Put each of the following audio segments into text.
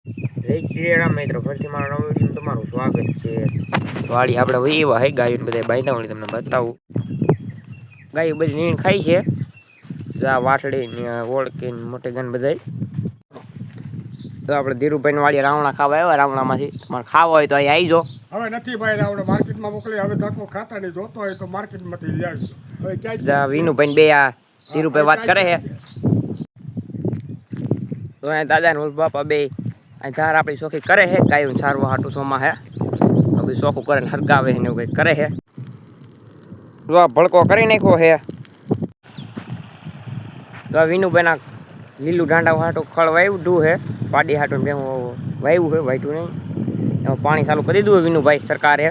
જય શ્રી રામ મિત્રો, ફરીથી મારા નવા વિડીયોમાં તમારું સ્વાગત છે. વાડી આપણે વહી એવા હે ગાયો બધા બાંધા હોય તમને બતાવું. ગાયો બધી નીણ ખાઈ છે. આ વાટડી ને ઓળકી મોટી ગન બધા. તો આપણે ધીરુભાઈ વાડી રાવણા ખાવા આવ્યા. રાવણામાંથી તમારે ખાવા હોય તો અહીં આવી જાઓ. હવે નથી ભાઈ રાવણા માર્કેટમાં મોકલી. હવે ધક્કો ખાતા નહીં, જોતો હોય તો માર્કેટમાંથી લઈ આવજો. હવે ક્યાંય વિનુભાઈ બે આ ધીરુભાઈ વાત કરે છે. તો અહીંયા દાદા ને બાપા બે અહીં ધાર આપણી શોખી કરે છે. ગાયું સારવા હાટું સોમાં હે હવે શોખું કરે ને હરગાવે ને એવું કંઈક કરે છે. તો આ ભડકો કરી નાખ્યો છે. તો આ વિનુભાઈના લીલું ડાંડા હાટું ખળ વાવ્યું છે. પાડી હાટું બે વાવ્યું છે, વાટ્યું નહીં. એમાં પાણી ચાલુ કરી દીધું વિનુભાઈ સરકારે.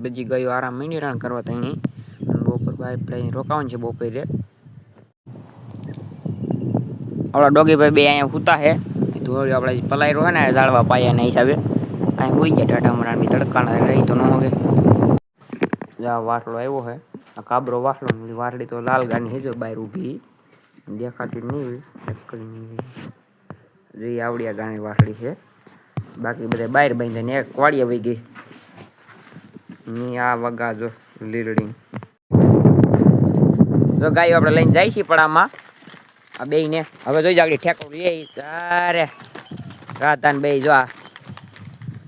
બધી ગાયો આરામ મીંડી કરવા ત્યાં બપોર આપણે રોકાવાનું છે. બપોરે આપણા ડોગીભાઈ બે અહીંયા સૂતા છે. ધોળી આપણે પલાયરો છે ને ઝાડવા પાયાના હિસાબે અહીં હોઈ ગયા. ટાટા મરાણ બી તડકાના રહી તો ન હોગે. વાટલો આવ્યો છે. આ કાબરો વાટલો વાટડી તો લાલ ગાની છે. જો બહાર ઊભી દેખાતી નહીં હોય. આવડિયા ગાની વાટડી છે. બાકી બધા બહાર બાંધીને એક વાડીએ વહી ગઈ. આ વગા જો લીલડી જો ગાયો આપણે લઈને જાય છીએ પડામાં. આ બે ને હવે જોઈ જાગડી ઠેકો લે તારે રાતાન બે જો આ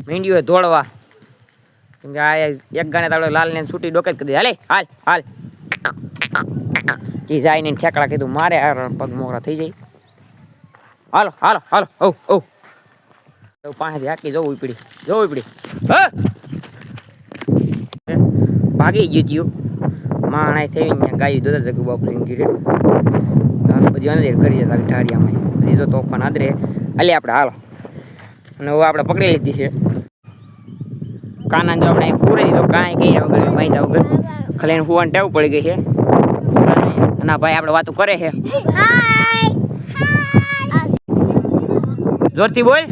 મીંડીઓ દોડવા. કેમ કે આ એક ગાને તાળો લાલ ને છૂટી ડોકે કરી દે. હાલે હાલ હાલ જી જાય ને ઠેકડા કીધું મારે પગ મોકરા થઈ જાય. હાલો હાલો હાલો ઓ પાસેથી હાકી જોવું પડી હા ભાગી ગયું માણાઈ થઈ ને ગાયું દોદર જગુ બાપુ ઘીરે બધી અંદર કરી જતા ઢાળિયામાં. બધી જો તોફાન આદરે હાલે આપણે હાલો. અને હવે આપણે પકડી લીધી છે કાના. જો આપણે પૂરી દીધો કાંઈ કઈ વગર બાંધ્યા વગર ખાલી એને હુવાની ટેવ પડી ગઈ છે. અને ભાઈ આપણે વાતો કરે છે. જોરથી બોલ.